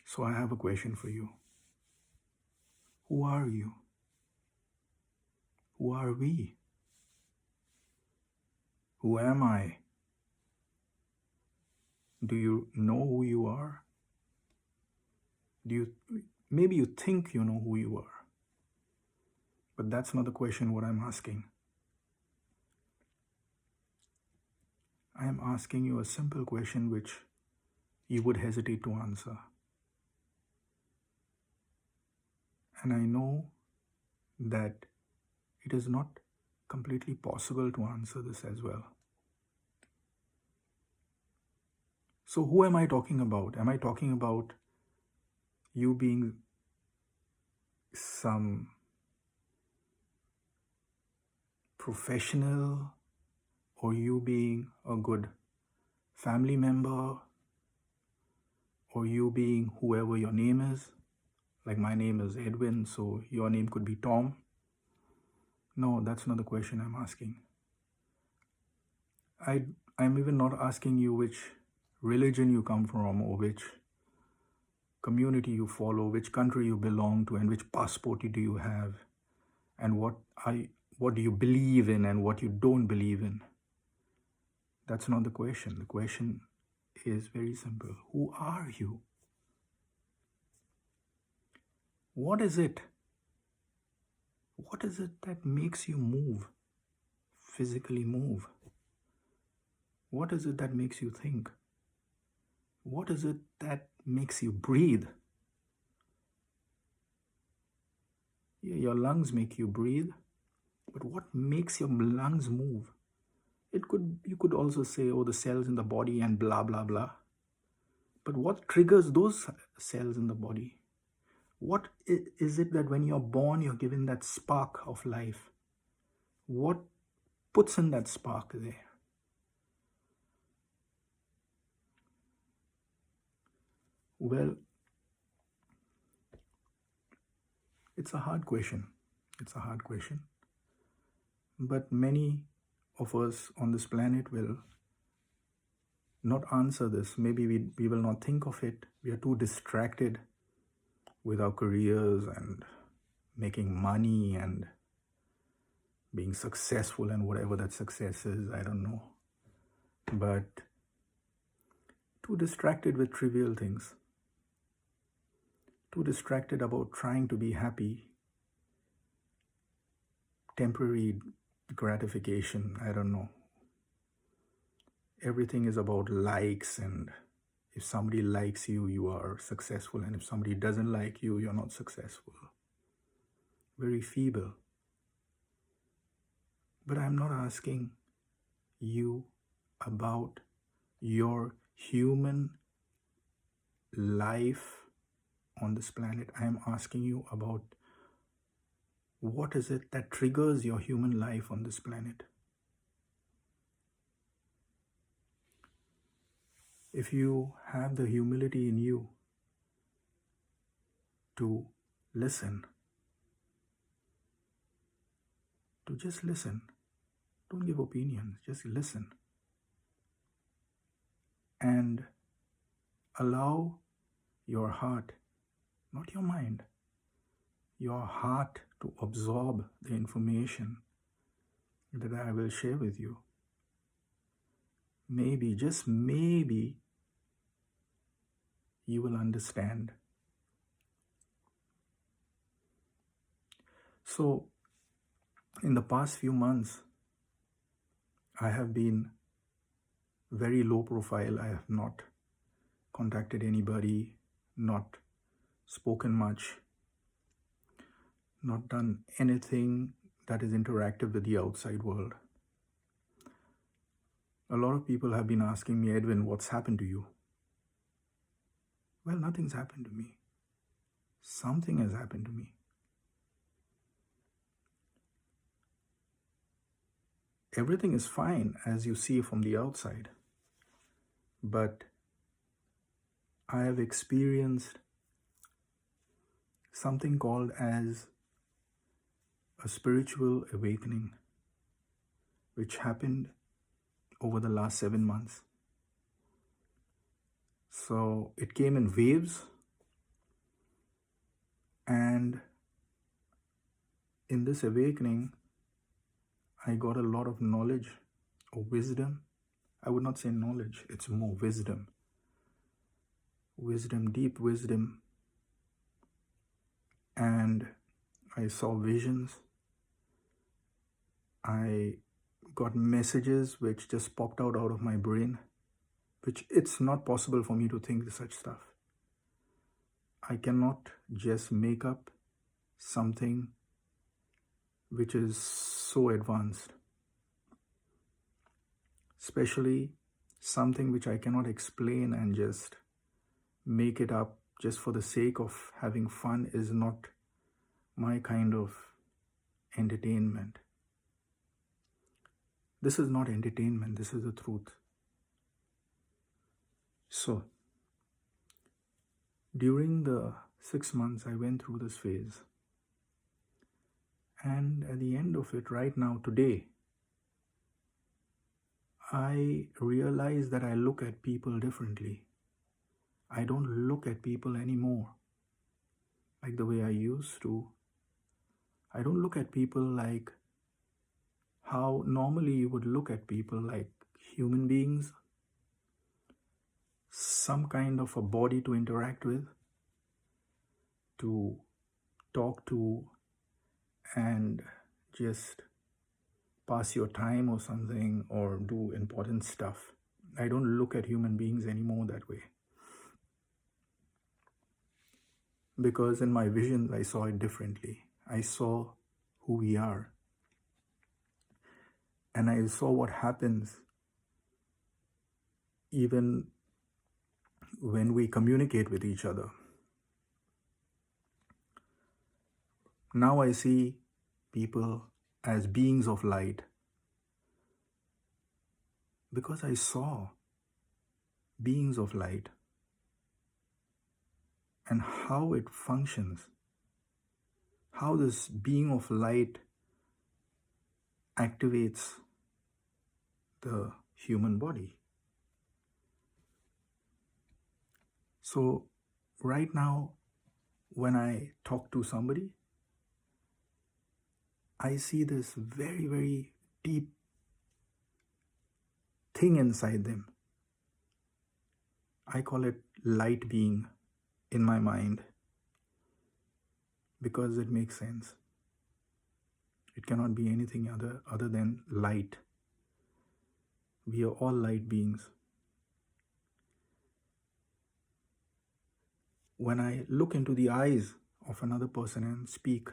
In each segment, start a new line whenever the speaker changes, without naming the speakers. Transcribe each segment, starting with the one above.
So I have a question for you. Who are you? Who are we? Who am I? Do you know who you are? Maybe you think you know who you are, but that's not the question what I'm asking. I am asking you a simple question which you would hesitate to answer. And I know that it is not completely possible to answer this as well. So who am I talking about? Am I talking about you being some professional, or you being a good family member, or you being whoever your name is? Like my name is Edwin, so your name could be Tom. No, that's not the question I'm asking. I'm even not asking you which religion you come from, or which community you follow, which country you belong to, and which passport do you have, and what do you believe in and what you don't believe in. That's not the question. The question is very simple. Who are you? What is it? What is it that makes you move? Physically move? What is it that makes you think? What is it that makes you breathe? Yeah, your lungs make you breathe, but what makes your lungs move? You could also say, oh, the cells in the body and blah, blah, blah. But what triggers those cells in the body? What is it that when you're born, you're given that spark of life? What puts in that spark there? Well, it's a hard question. It's a hard question. But many of us on this planet will not answer this. Maybe we will not think of it. We are too distracted with our careers and making money and being successful, and whatever that success is, I don't know. But too distracted with trivial things. Too distracted about trying to be happy. Temporary gratification, I don't know. Everything is about likes, and if somebody likes you, you are successful, and if somebody doesn't like you, you're not successful. Very feeble. But I'm not asking you about your human life on this planet. I'm asking you about what is it that triggers your human life on this planet. If you have the humility in you to listen, to just listen, don't give opinions, just listen, and allow your heart, not your mind, your heart to absorb the information that I will share with you. Maybe, just maybe, you will understand. So, in the past few months, I have been very low profile. I have not contacted anybody, not spoken much, not done anything that is interactive with the outside world. A lot of people have been asking me, Edwin, what's happened to you? Well, nothing's happened to me. Something has happened to me. Everything is fine as you see from the outside, but I have experienced something called as a spiritual awakening, which happened over the last 7 months. So it came in waves. And in this awakening, I got a lot of knowledge or wisdom. I would not say knowledge, it's more wisdom. Wisdom, deep wisdom. And I saw visions. I got messages which just popped out of my brain, which it's not possible for me to think such stuff. I cannot just make up something which is so advanced, especially something which I cannot explain and just make it up just for the sake of having fun is not my kind of entertainment. This is not entertainment, this is the truth. So, during the 6 months I went through this phase, and at the end of it, right now, today, I realize that I look at people differently. I don't look at people anymore like the way I used to. I don't look at people like how normally you would look at people, like human beings, some kind of a body to interact with, to talk to, and just pass your time or something, or do important stuff. I don't look at human beings anymore that way. Because in my visions, I saw it differently. I saw who we are. And I saw what happens even when we communicate with each other. Now I see people as beings of light, because I saw beings of light and how it functions, how this being of light activates the human body. So right now, when I talk to somebody, I see this very, very deep thing inside them. I call it light being in my mind, because it makes sense. It cannot be anything other than light. We are all light beings. When I look into the eyes of another person and speak,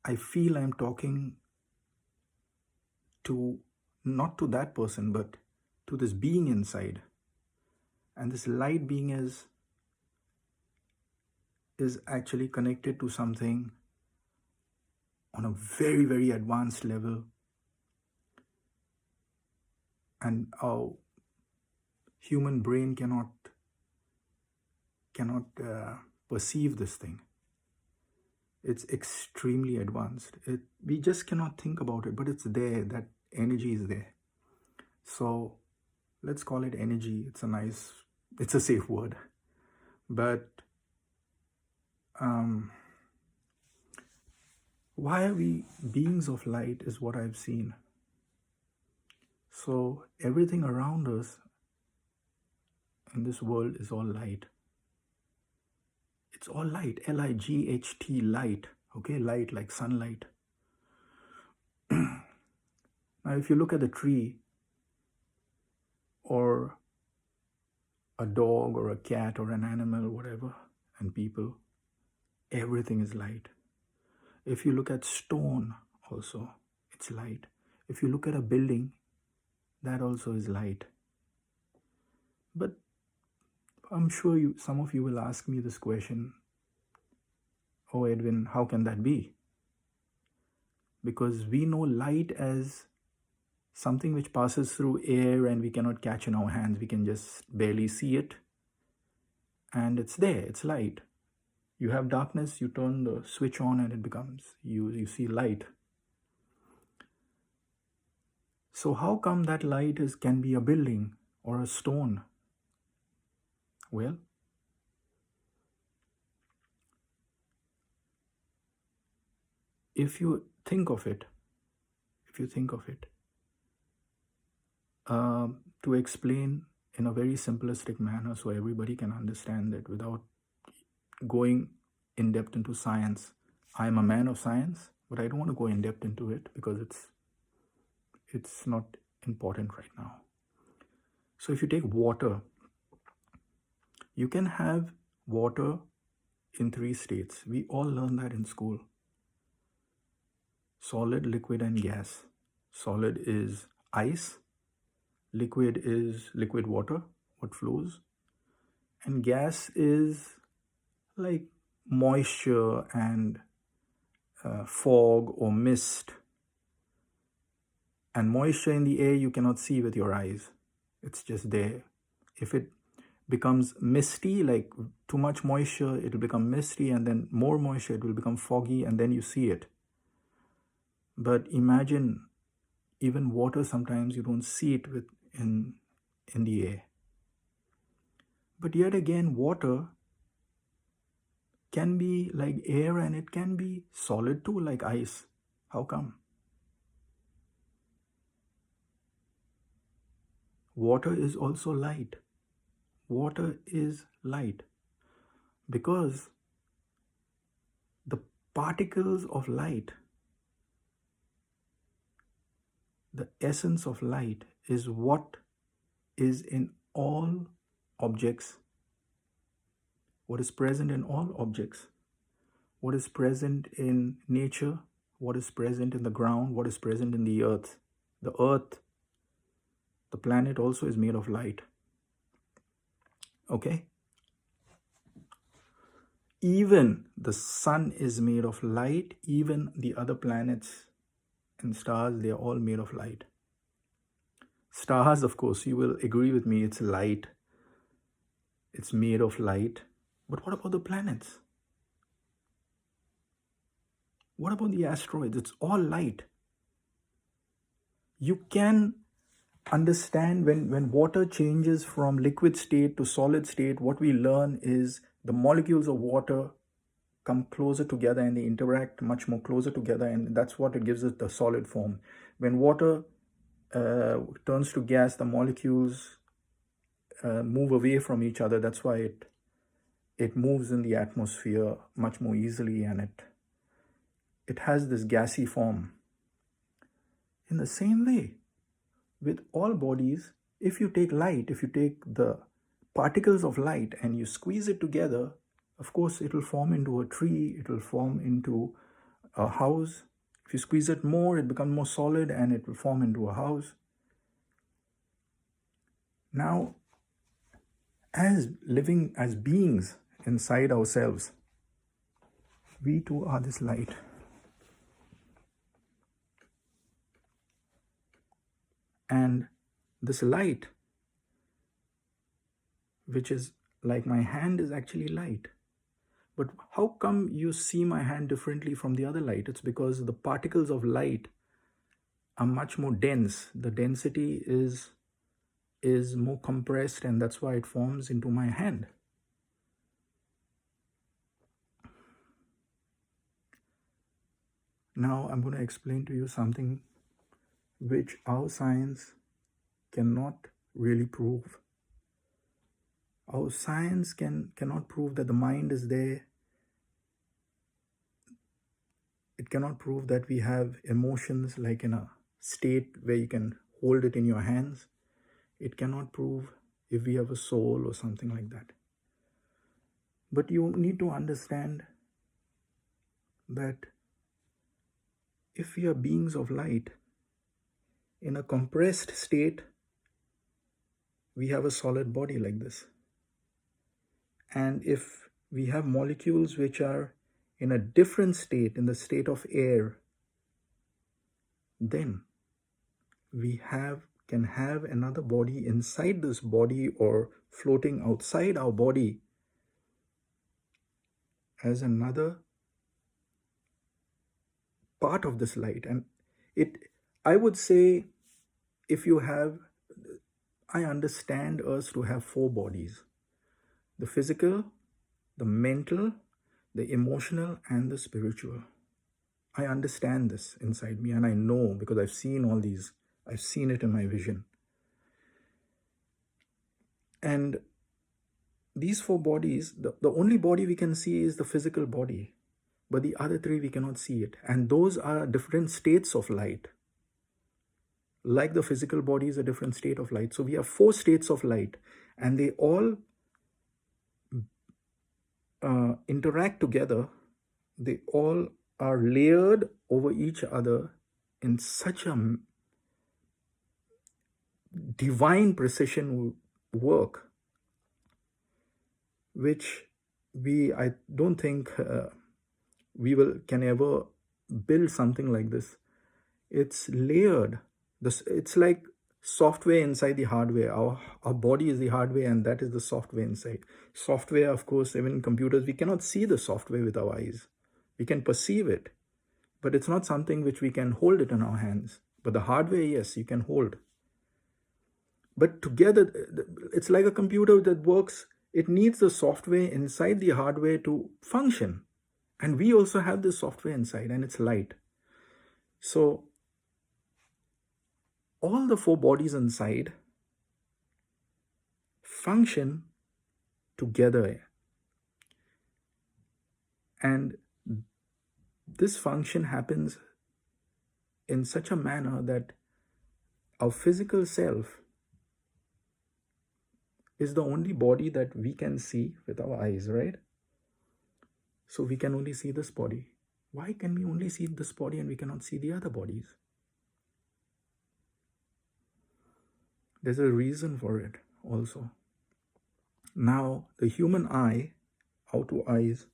I feel I'm talking to, not to that person, but to this being inside. And this light being is actually connected to something on a very, very advanced level. And our human brain cannot perceive this thing. It's extremely advanced. We just cannot think about it, but it's there. That energy is there. So let's call it energy. It's a safe word. But why are we beings of light is what I've seen. So everything around us in this world is all light. It's all light, L-I-G-H-T, light. Okay, light like sunlight. Now, if you look at the tree, or a dog, or a cat, or an animal, whatever, and people, everything is light. If you look at stone also, it's light. If you look at a building, that also is light. But I'm sure some of you will ask me this question, oh Edwin, how can that be? Because we know light as something which passes through air and we cannot catch in our hands. We can just barely see it. And it's there, it's light. You have darkness, you turn the switch on and it becomes, you see light. So how come that light can be a building or a stone? Well, if you think of it, to explain in a very simplistic manner so everybody can understand it without going in depth into science. I am a man of science, but I don't want to go in depth into it because it's not important right now. So if you take water, you can have water in 3 states. We all learn that in school. Solid, liquid, and gas. Solid is ice. Liquid is liquid water, what flows. And gas is like moisture and fog or mist. And moisture in the air you cannot see with your eyes. It's just there. If it becomes misty, like too much moisture, it will become misty, and then more moisture, it will become foggy, and then you see it. But imagine even water, sometimes you don't see it in the air. But yet again, water can be like air and it can be solid too, like ice. How come? Water is also light. Water is light because the particles of light, the essence of light, is what is in all objects, what is present in all objects, what is present in nature, what is present in the ground, what is present in the earth. The earth, the planet also is made of light. Okay? Even the sun is made of light, even the other planets and stars, they are all made of light. Stars, of course, you will agree with me, it's light. It's made of light. But what about the planets? What about the asteroids? It's all light. You can understand when water changes from liquid state to solid state, what we learn is the molecules of water come closer together and they interact much more closer together, and that's what it gives us the solid form. When water turns to gas, the molecules move away from each other. That's why it moves in the atmosphere much more easily, and it has this gassy form. In the same way, with all bodies, if you take light, if you take the particles of light and you squeeze it together, of course, it will form into a tree, it will form into a house. If you squeeze it more, it becomes more solid and it will form into a house. Now, as living as beings inside ourselves, we too are this light. And this light, which is like my hand, is actually light. But how come you see my hand differently from the other light? It's because the particles of light are much more dense. The density is more compressed, and that's why it forms into my hand. Now I'm going to explain to you something which our science cannot really prove. Our science cannot prove that the mind is there. It cannot prove that we have emotions like in a state where you can hold it in your hands. It cannot prove if we have a soul or something like that. But you need to understand that if we are beings of light, in a compressed state, we have a solid body like this. And if we have molecules which are in a different state, in the state of air, then we can have another body inside this body or floating outside our body as another part of this light. And I would say, I understand us to have 4 bodies: the physical, the mental, the emotional, and the spiritual. I understand this inside me, and I know because I've seen all these. I've seen it in my vision. And these four bodies, the only body we can see is the physical body, but the other three we cannot see it. And those are different states of light. Like the physical body is a different state of light. So we have four states of light, and they all interact together. They all are layered over each other in such a divine precision work, which I don't think we can ever build something like this. It's layered. It's like software inside the hardware. Our body is the hardware, and that is the software inside. Software, of course, even in computers, we cannot see the software with our eyes. We can perceive it, but it's not something which we can hold it in our hands. But the hardware, yes, you can hold. But together, it's like a computer that works. It needs the software inside the hardware to function. And we also have this software inside, and it's light. So all the four bodies inside function together. And this function happens in such a manner that our physical self is the only body that we can see with our eyes, right? So we can only see this body. Why can we only see this body and we cannot see the other bodies? There's a reason for it also. Now, the human eye, our two eyes,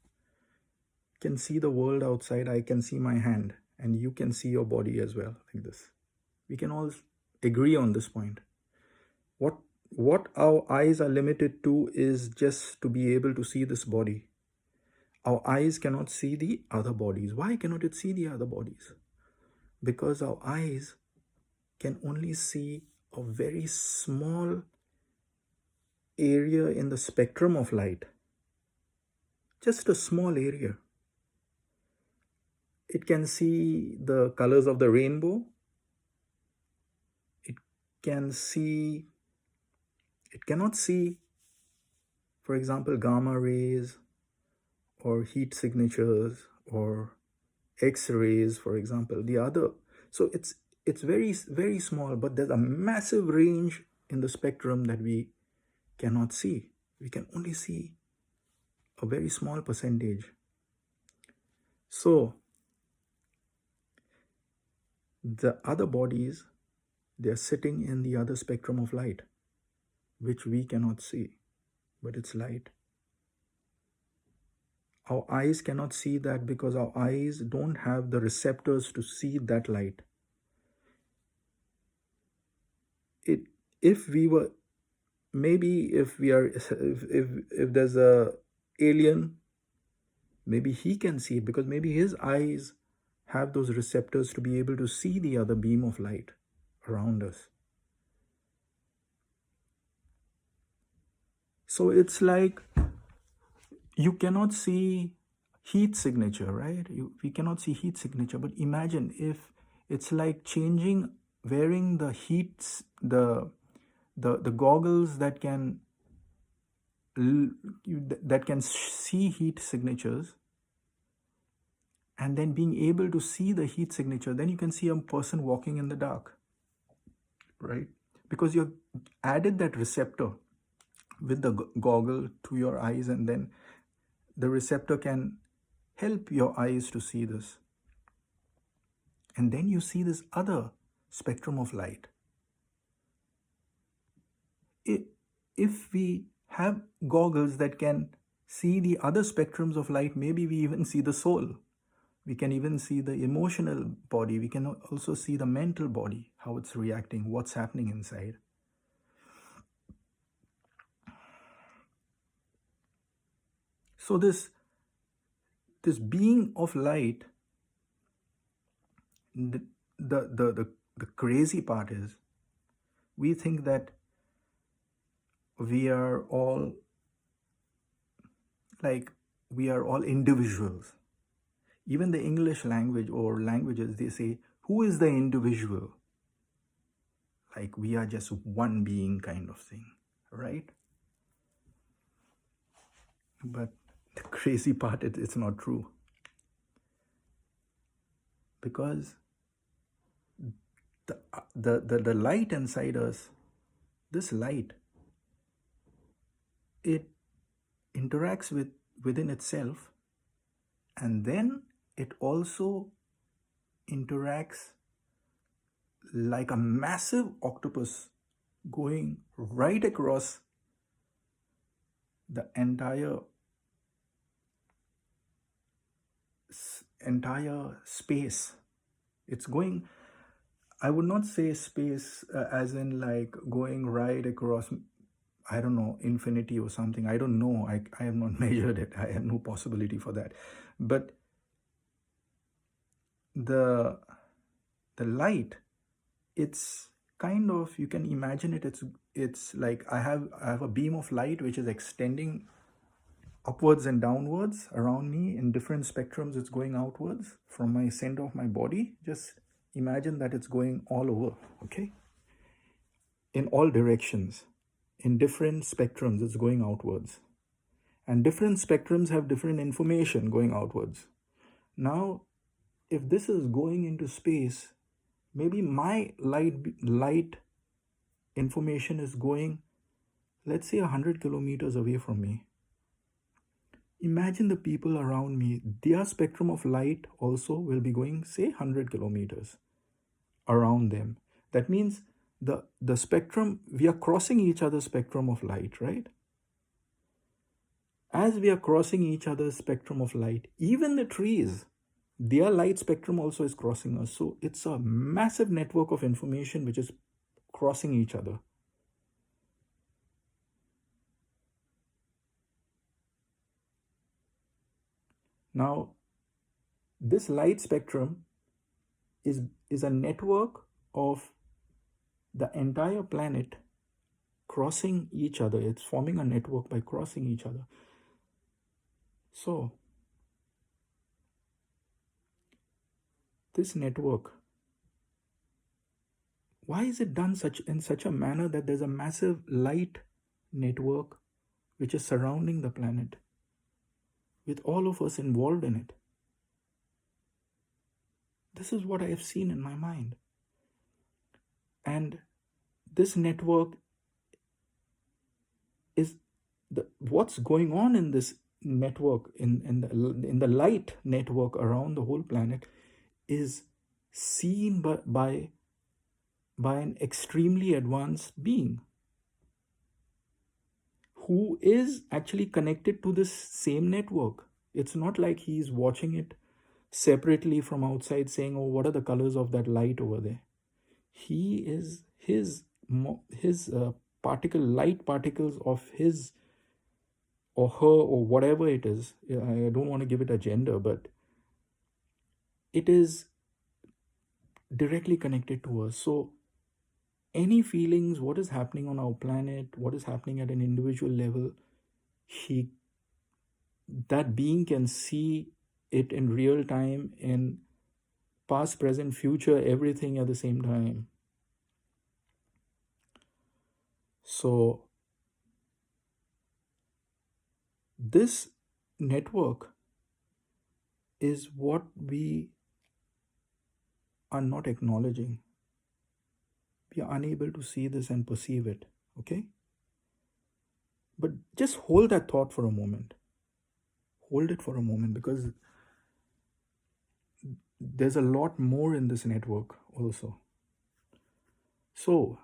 can see the world outside. I can see my hand, and you can see your body as well, like this. We can all agree on this point. What our eyes are limited to is just to be able to see this body. Our eyes cannot see the other bodies. Why cannot it see the other bodies? Because our eyes can only see a very small area in the spectrum of light. Just a small area. It can see the colors of the rainbow. It cannot see, for example, gamma rays or heat signatures or X-rays, for example. So it's very, very small, but there's a massive range in the spectrum that we cannot see. We can only see a very small percentage. So the other bodies, they're sitting in the other spectrum of light, which we cannot see, but it's light. Our eyes cannot see that because our eyes don't have the receptors to see that light. If there's a alien, maybe he can see it because maybe his eyes have those receptors to be able to see the other beam of light around us. So it's like you cannot see heat signature, right? We cannot see heat signature, but imagine if it's like wearing the goggles that can see heat signatures, and then being able to see the heat signature. Then you can see a person walking in the dark, right? Because you've added that receptor with the goggle to your eyes, and then the receptor can help your eyes to see this. And then you see this other spectrum of light. If we have goggles that can see the other spectrums of light, maybe we even see the soul. We can even see the emotional body. We can also see the mental body, how it's reacting, what's happening inside. So this being of light, the crazy part is, we think that we are all individuals. Even the English language or languages, they say, who is the individual? Like we are just one being kind of thing, right? But the crazy part, it's not true. Because the light inside us, this light, it interacts within itself, and then it also interacts like a massive octopus going right across the entire space. It's going, I would not say space as in like going right across, I don't know, infinity or something. I don't know. I have not measured it. I have no possibility for that. But the light, it's kind of, you can imagine it, it's like I have a beam of light which is extending upwards and downwards around me in different spectrums. It's going outwards from my center of my body. Just imagine that it's going all over, okay, in all directions, in different spectrums. It's going outwards, and different spectrums have different information going outwards. Now if this is going into space, maybe my light information is going, let's say, 100 kilometers away from me. Imagine the people around me, their spectrum of light also will be going, say, 100 kilometers around them. That means the spectrum, we are crossing each other's spectrum of light, right? As we are crossing each other's spectrum of light, even the trees, their light spectrum also is crossing us. So it's a massive network of information which is crossing each other. Now, this light spectrum is a network of the entire planet crossing each other. It's forming a network by crossing each other. So, this network, why is it done in such a manner that there's a massive light network which is surrounding the planet, with all of us involved in it? This is what I have seen in my mind. And this network is what's going on in this network, in the light network around the whole planet, is seen by an extremely advanced being who is actually connected to this same network. It's not like he's watching it separately from outside saying, oh, what are the colors of that light over there? He is his light particles of his or her or whatever it is. I don't want to give it a gender, but it is directly connected to us. So any feelings, what is happening on our planet, what is happening at an individual level, that being can see it in real time, in past, present, future, everything at the same time. So this network is what we are not acknowledging. We are unable to see this and perceive it, okay? But just hold that thought for a moment. Hold it for a moment, because there's a lot more in this network also. So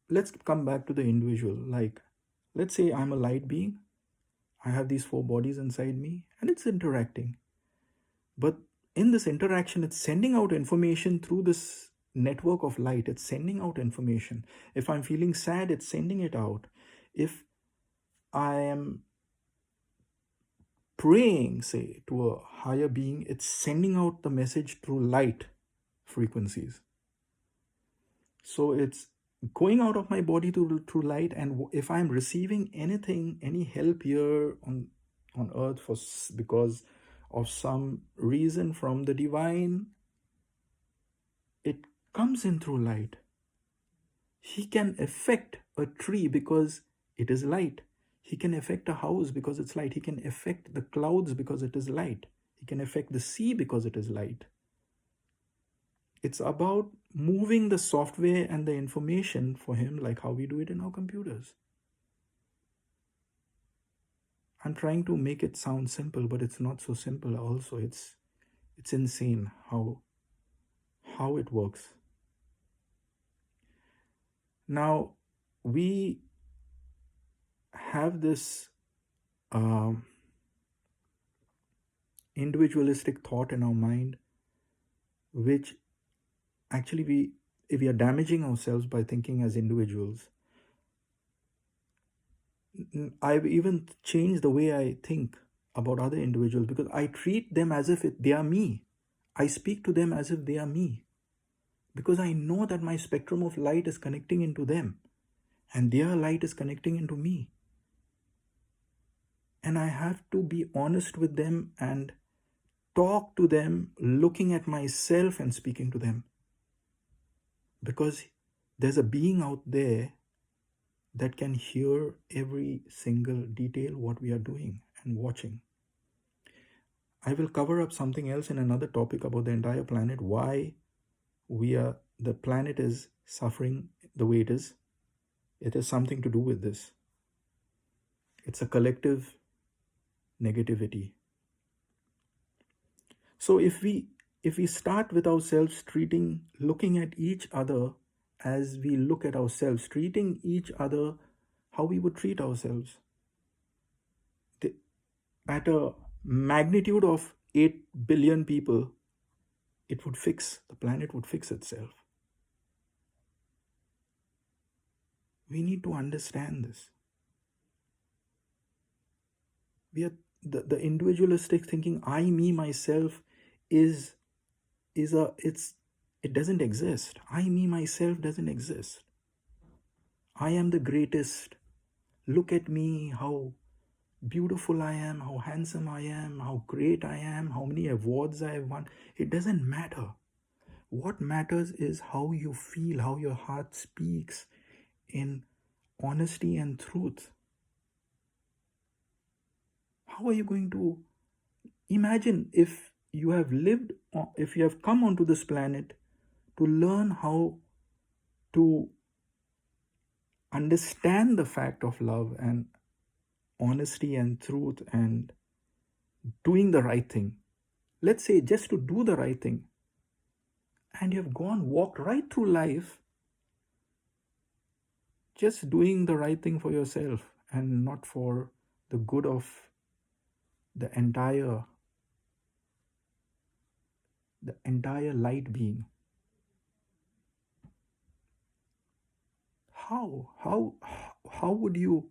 let's come back to the individual. Like, let's say I'm a light being. I have these 4 bodies inside me, and it's interacting. But in this interaction, it's sending out information through this network of light. It's sending out information. If I'm feeling sad, it's sending it out. If I am praying, say, to a higher being, it's sending out the message through light frequencies. So it's going out of my body through light. And if I'm receiving anything, any help here on earth because of some reason from the divine, it comes in through light. He can affect a tree because it is light. He can affect a house because it's light. He can affect the clouds because it is light. He can affect the sea because it is light. It's about moving the software and the information for him like how we do it in our computers. I'm trying to make it sound simple, but it's not so simple also. It's insane how it works. Now, we have this individualistic thought in our mind, which actually if we are damaging ourselves by thinking as individuals. I've even changed the way I think about other individuals because I treat them as if they are me. I speak to them as if they are me because I know that my spectrum of light is connecting into them and their light is connecting into me. And I have to be honest with them and talk to them looking at myself and speaking to them. Because there's a being out there that can hear every single detail what we are doing and watching. I will cover up something else in another topic about the entire planet, why the planet is suffering the way it is. It has something to do with this. It's a collective negativity. So if we start with ourselves looking at each other as we look at ourselves, treating each other how we would treat ourselves, at a magnitude of 8 billion people, the planet would fix itself. We need to understand this. We are the individualistic thinking, I, me, myself it doesn't exist. I, me, myself doesn't exist. I am the greatest. Look at me, how beautiful I am, how handsome I am, how great I am, how many awards I have won. It doesn't matter. What matters is how you feel, how your heart speaks in honesty and truth. How are you going to imagine if you have come onto this planet to learn how to understand the fact of love and honesty and truth and doing the right thing. Let's say just to do the right thing. And you have walked right through life just doing the right thing for yourself and not for the good of the entire light being. How would you,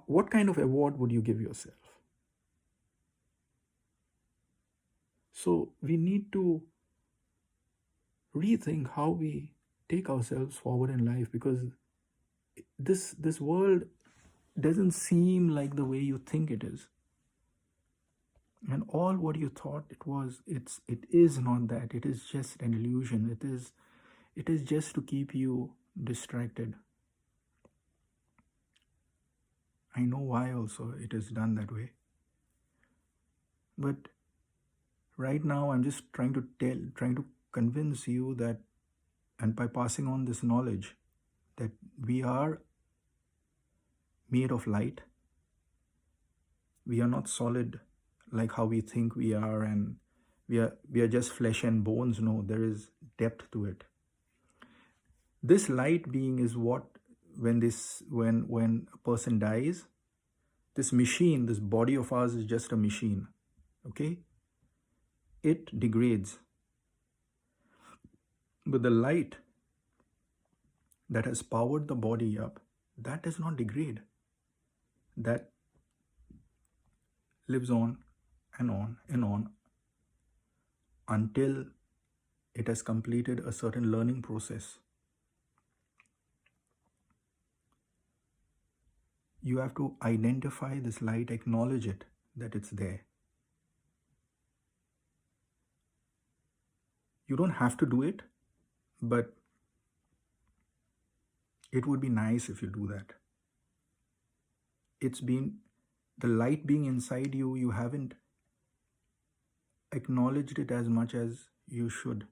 what kind of award would you give yourself? So we need to rethink how we take ourselves forward in life, because this world doesn't seem like the way you think it is. And all what you thought it is not that. It is just an illusion. It is just to keep you distracted. I know why also it is done that way. But right now I'm just trying to convince you that, and by passing on this knowledge, that we are made of light. We are not solid like how we think we are, and we are just flesh and bones. No, there is depth to it. This light being is what, when a person dies, this machine, this body of ours is just a machine. Okay? It degrades. But the light that has powered the body up, that does not degrade. That lives on and on and on until it has completed a certain learning process. You have to identify this light, acknowledge it, that it's there. You don't have to do it, but it would be nice if you do that. It's been the light being inside you, you haven't acknowledged it as much as you should,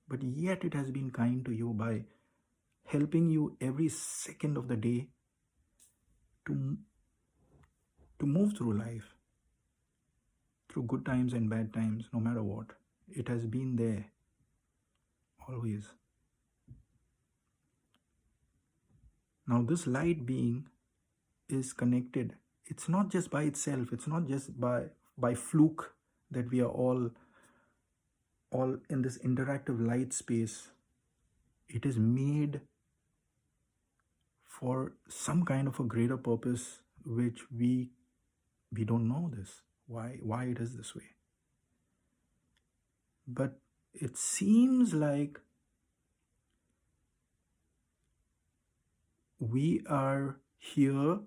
but yet it has been kind to you by helping you every second of the day to move through life, through good times and bad times, no matter what. It has been there always. Now this light being is connected. It's not just by itself. It's not just by fluke that we are all in this interactive light space. It is made for some kind of a greater purpose, which we don't know this, why it is this way. But it seems like we are here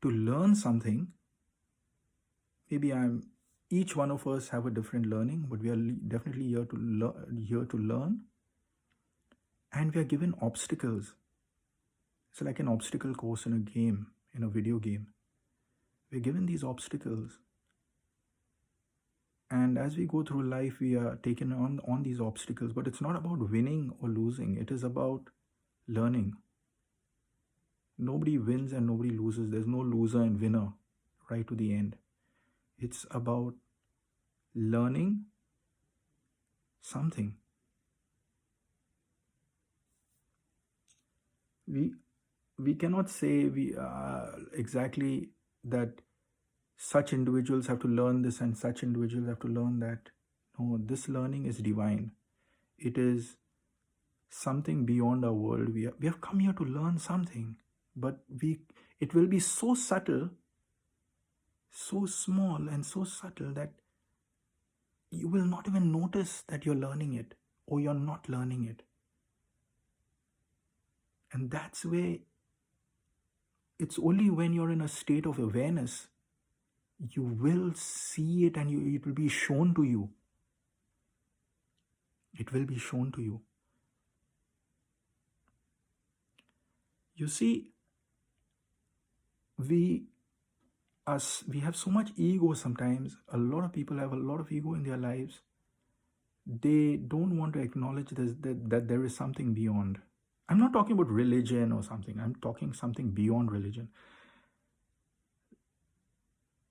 to learn something. Maybe each one of us have a different learning, but we are definitely here to learn. And we are given obstacles. It's like an obstacle course in a game, in a video game. We're given these obstacles. And as we go through life, we are taken on these obstacles. But it's not about winning or losing. It is about learning. Nobody wins and nobody loses. There's no loser and winner right to the end. It's about learning something. We cannot say exactly that such individuals have to learn this and such individuals have to learn that. No, this learning is divine. It is something beyond our world. We have come here to learn something, but it will be so subtle, so small and so subtle that you will not even notice that you're learning it or you're not learning it. And that's where it's only when you're in a state of awareness you will see it, and it will be shown to you. It will be shown to you. You see, we have so much ego sometimes. A lot of people have a lot of ego in their lives. They don't want to acknowledge that there is something beyond. I'm not talking about religion or something. I'm talking something beyond religion.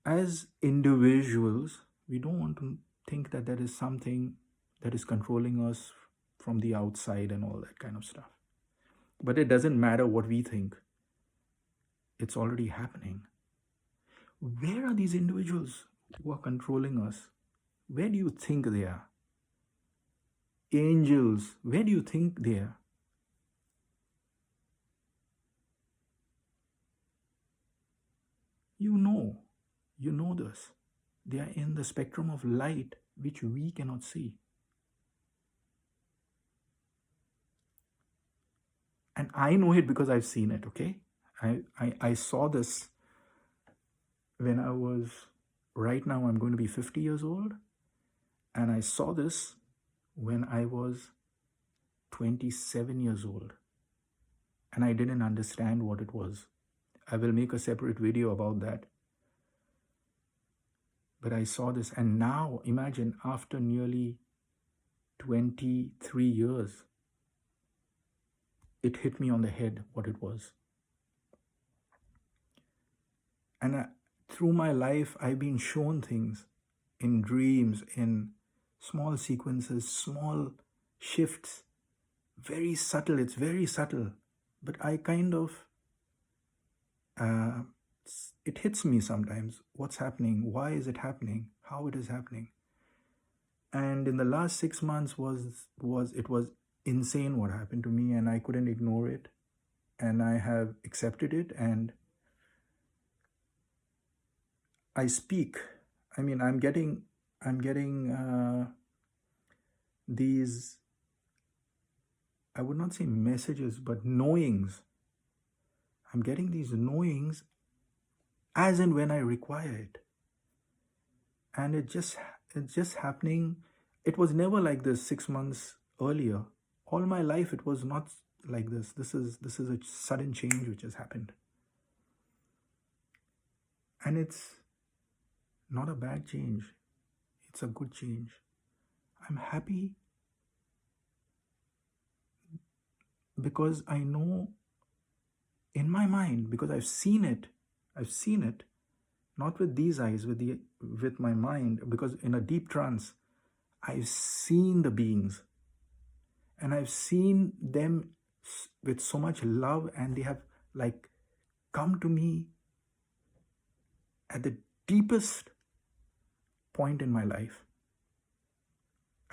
As individuals, we don't want to think that there is something that is controlling us from the outside and all that kind of stuff. But it doesn't matter what we think. It's already happening. Where are these individuals who are controlling us? Where do you think they are? Angels, where do you think they are? You know this. They are in the spectrum of light which we cannot see. And I know it because I've seen it, okay? I saw this when I was, right now I'm going to be 50 years old. And I saw this when I was 27 years old. And I didn't understand what it was. I will make a separate video about that. But I saw this, and now imagine, after nearly 23 years, it hit me on the head what it was. And through my life, I've been shown things in dreams, in small sequences, small shifts, very subtle. It's very subtle, but I kind of, it hits me sometimes. What's happening? Why is it happening? How it is happening? And in the last 6 months it was insane what happened to me, and I couldn't ignore it, and I have accepted it, and I speak. I mean, I'm getting these, I would not say messages, but knowings. I'm getting these knowings as and when I require it. And it's just happening. It was never like this 6 months earlier. All my life it was not like this. This is a sudden change which has happened. And it's not a bad change. It's a good change. I'm happy because I know in my mind, because I've seen it, not with these eyes, with my mind, because in a deep trance, I've seen the beings and I've seen them with so much love, and they have like come to me at the deepest point in my life,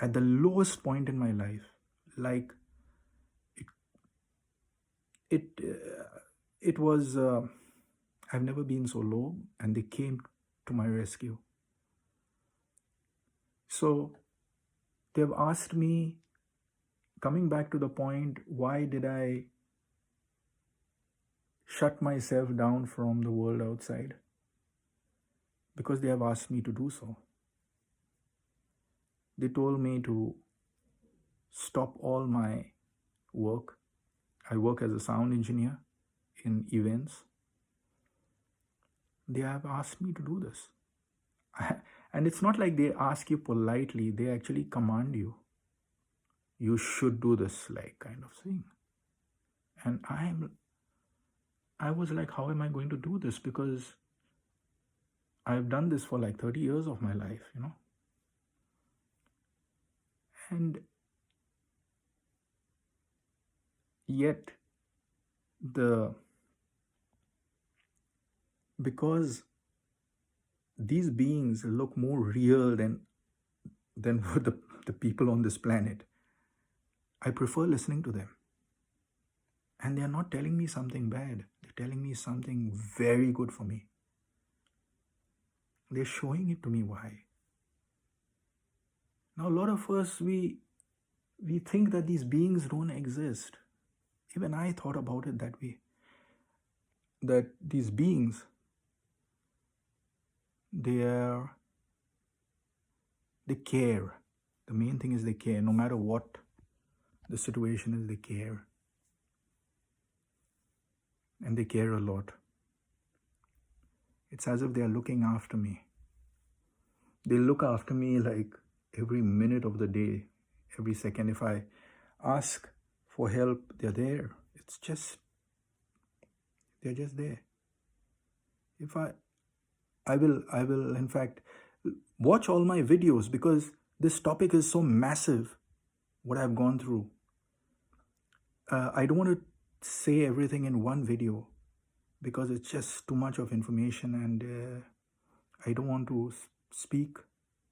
at the lowest point in my life. Like it was, I've never been so low, and they came to my rescue. So they've asked me, coming back to the point, why did I shut myself down from the world outside? Because they have asked me to do so. They told me to stop all my work. I work as a sound engineer in events. They have asked me to do this. And it's not like they ask you politely, they actually command you. You should do this, like, kind of thing. And I was like, how am I going to do this? Because I've done this for like 30 years of my life, you know. And yet because these beings look more real than the people on this planet, I prefer listening to them. And they are not telling me something bad. They're telling me something very good for me. They're showing it to me why. Now, a lot of us, we think that these beings don't exist. Even I thought about it that way. That these beings, they care. The main thing is they care. No matter what the situation is, they care. And they care a lot. It's as if they are looking after me. They look after me like every minute of the day, every second. If I ask for help, they're there. They're just there. If I will in fact watch all my videos, because this topic is so massive, what I've gone through. I don't want to say everything in one video because it's just too much of information, and I don't want to speak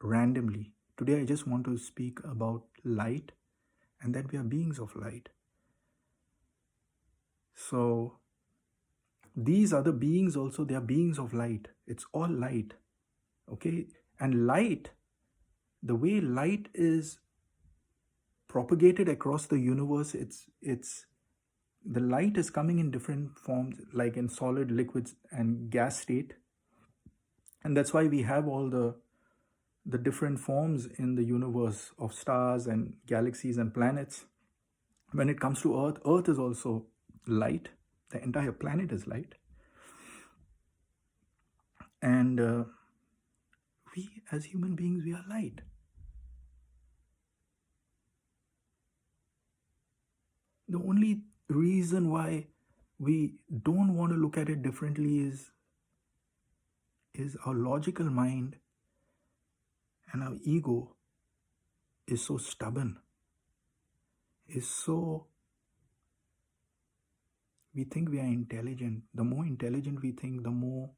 randomly. Today I just want to speak about light, and that we are beings of light. So these other beings also, they are beings of light. It's all light. Okay? And light, the way light is propagated across the universe, it's the light is coming in different forms, like in solid, liquids, and gas state. And that's why we have all the different forms in the universe of stars and galaxies and planets. When it comes to Earth is also light. The entire planet is light. And we as human beings, we are light. The only reason why we don't want to look at it differently is our logical mind and our ego is so stubborn, we think we are intelligent. The more intelligent we think, the more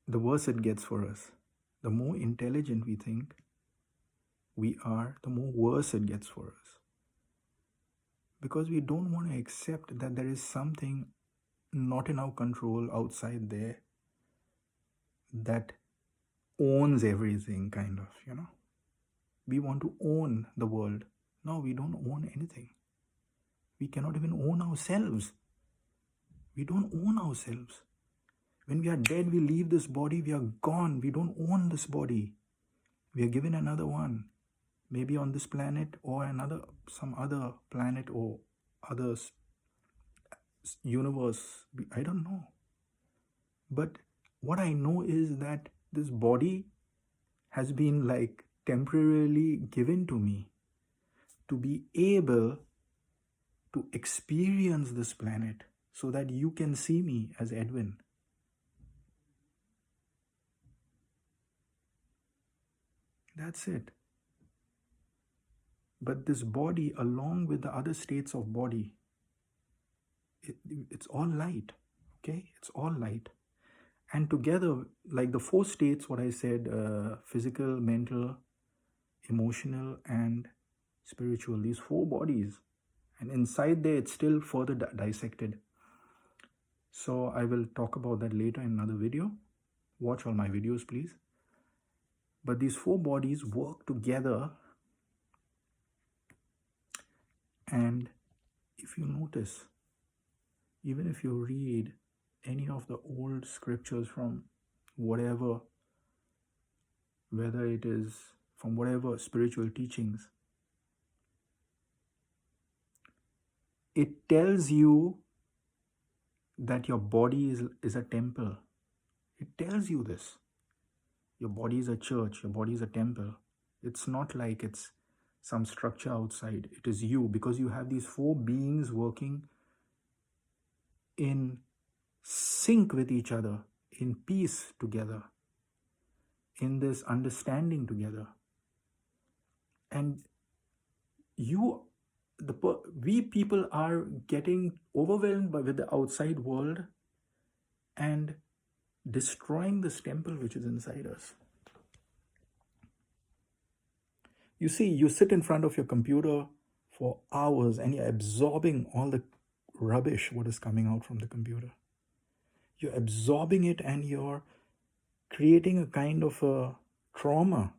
the worse it gets for us. The more intelligent we think we are, the more worse it gets for us. Because we don't want to accept that there is something not in our control outside there that owns everything, kind of, you know. We want to own the world. No, we don't own anything. We cannot even own ourselves. We don't own ourselves. When we are dead, we leave this body, we are gone. We don't own this body. We are given another one, maybe on this planet or some other planet or other universe. I don't know. But what I know is that this body has been like temporarily given to me to be able to experience this planet so that you can see me as Edwin. That's it. But this body, along with the other states of body, it's all light. Okay? It's all light. And together, like the four states, what I said, physical, mental, emotional, and spiritual, these four bodies. And inside there, it's still further dissected. So I will talk about that later in another video. Watch all my videos, please. But these four bodies work together. And if you notice, even if you read any of the old scriptures from whatever, whether it is from whatever spiritual teachings, it tells you that your body is a temple. It tells you this. Your body is a church. Your body is a temple. It's not like it's some structure outside. It is you, because you have these four beings working in sync with each other, in peace together, in this understanding together. And we people are getting overwhelmed with the outside world and destroying this temple which is inside us. You see, you sit in front of your computer for hours and you're absorbing all the rubbish what is coming out from the computer. You're absorbing it and you're creating a kind of a trauma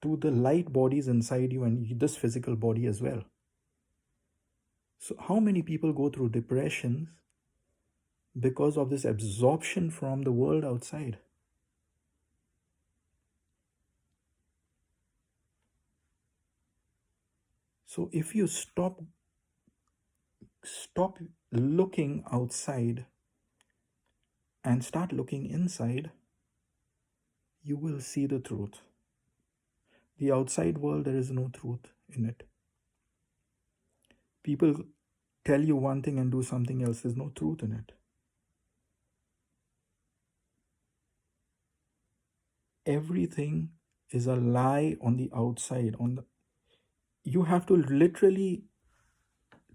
to the light bodies inside you and this physical body as well. So how many people go through depressions because of this absorption from the world outside? So if you stop looking outside and start looking inside, you will see the truth. The outside world, there is no truth in it. People tell you one thing and do something else. There's no truth in it. Everything is a lie on the outside. You have to literally,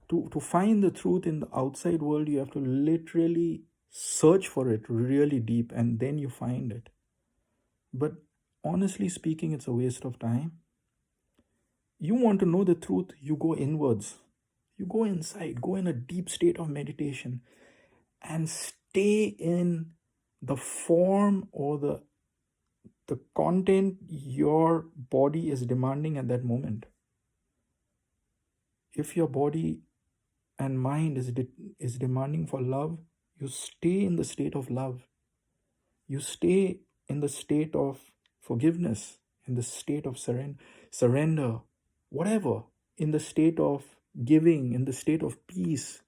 to find the truth in the outside world, you have to literally search for it really deep, and then you find it. But honestly speaking, it's a waste of time. You want to know the truth, you go inwards. You go inside, go in a deep state of meditation and stay in the form or the content your body is demanding at that moment. If your body and mind is demanding for love, you stay in the state of love. You stay in the state of forgiveness, in the state of surrender, whatever, in the state of giving, in the state of peace.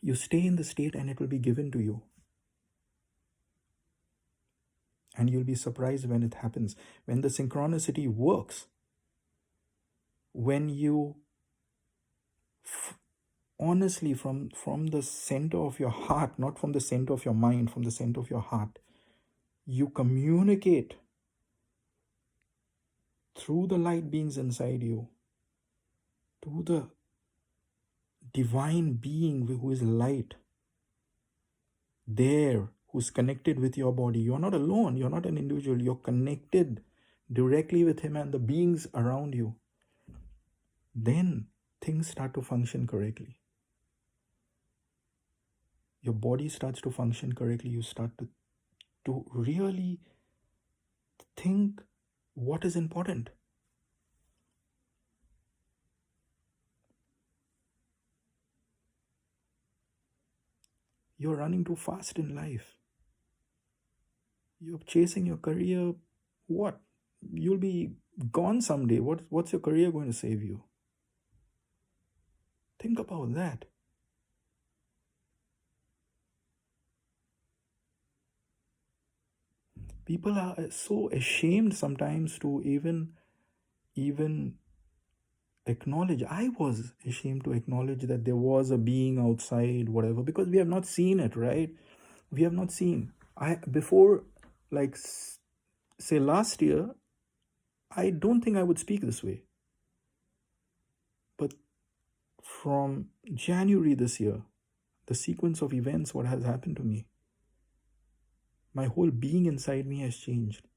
You stay in the state and it will be given to you. And you'll be surprised when it happens. When the synchronicity works, when you honestly from the center of your heart, not from the center of your mind, from the center of your heart, you communicate through the light beings inside you to the divine being who is light, there, who's connected with your body. You're not alone. You're not an individual. You're connected directly with him and the beings around you. Then things start to function correctly. Your body starts to function correctly. You start to really think what is important. You're running too fast in life. You're chasing your career. What? You'll be gone someday. What's your career going to save you? Think about that. People are so ashamed sometimes to even acknowledge. I was ashamed to acknowledge that there was a being outside, whatever, because we have not seen it, right? We have not seen. Before, like, say last year, I don't think I would speak this way. But from January this year, the sequence of events, what has happened to me, my whole being inside me has changed.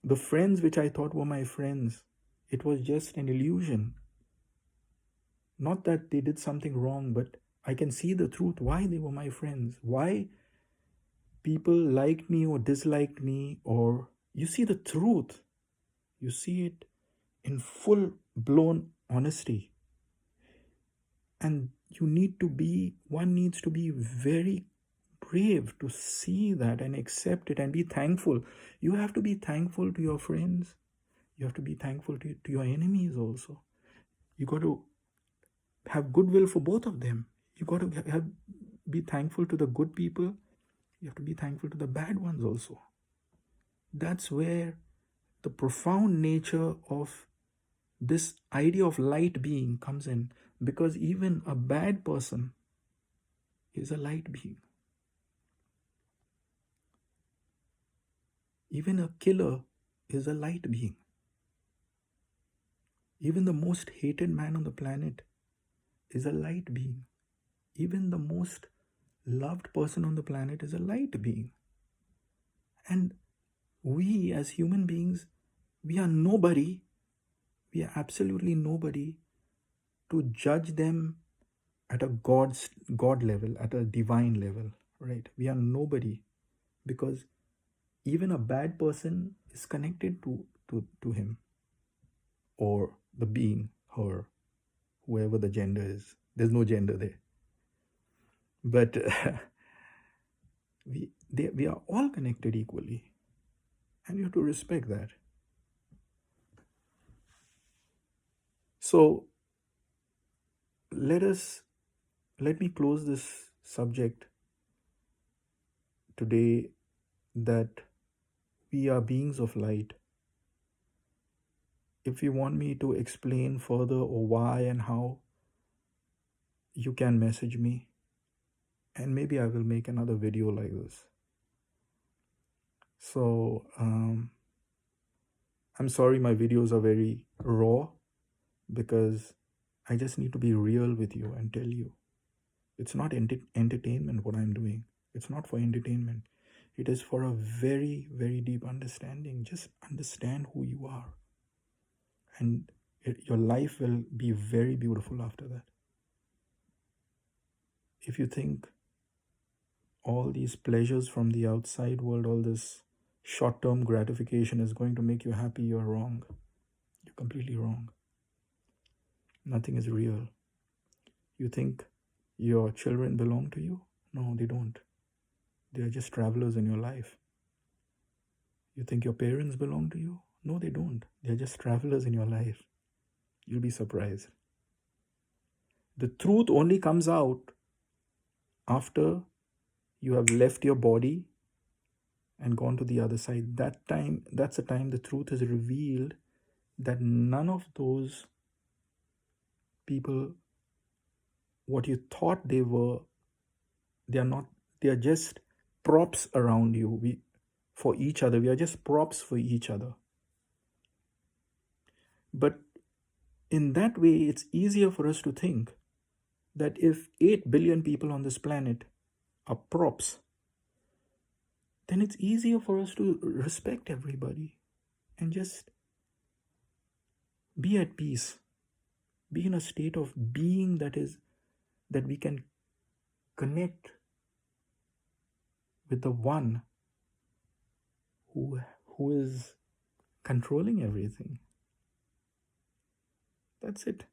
The friends which I thought were my friends, it was just an illusion. Not that they did something wrong, but I can see the truth, why they were my friends, why people liked me or disliked me, or you see the truth. You see it in full blown honesty. And one needs to be very brave to see that and accept it and be thankful. You have to be thankful to your friends. You have to be thankful to your enemies also. You got to have goodwill for both of them. You got to be thankful to the good people. You have to be thankful to the bad ones also. That's where the profound nature of this idea of light being comes in, because even a bad person is a light being. Even a killer is a light being. Even the most hated man on the planet is a light being. Even the most loved person on the planet is a light being. And we as human beings, we are nobody. We are absolutely nobody to judge them at a God level, at a divine level, right? We are nobody, because even a bad person is connected to him or the being, her, whoever the gender is. There's no gender there. But we are all connected equally, and you have to respect that. So let me close this subject today, that we are beings of light. If you want me to explain further or why and how, you can message me, and maybe I will make another video like this. So I'm sorry my videos are very raw, because I just need to be real with you and tell you it's not entertainment what I'm doing. It's not for entertainment. It is for a very, very deep understanding. Just understand who you are, and your life will be very beautiful after that. If you think all these pleasures from the outside world, all this short-term gratification is going to make you happy, you're wrong. You're completely wrong. Nothing is real. You think your children belong to you? No, they don't. They are just travelers in your life. You think your parents belong to you? No, they don't. They're just travelers in your life. You'll be surprised. The truth only comes out after you have left your body and gone to the other side. That's the time the truth is revealed, that none of those people, what you thought they were, they are not. They are just props around you. For each other. We are just props for each other. But in that way, it's easier for us to think that if 8 billion people on this planet are props, then it's easier for us to respect everybody and just be at peace, be in a state of being that we can connect with the one who is controlling everything. That's it.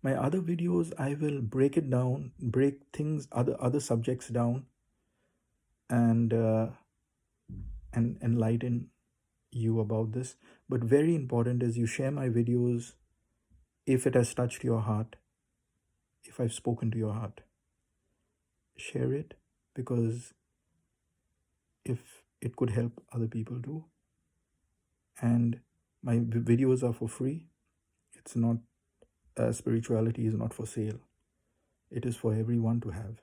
My other videos, I will break it down, break things, other subjects down, and enlighten you about this. But very important is you share my videos if it has touched your heart, if I've spoken to your heart. Share it, because if it could help other people too. And my videos are for free. It's not, spirituality is not for sale. It is for everyone to have.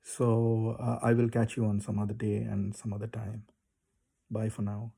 So I will catch you on some other day and some other time. Bye for now.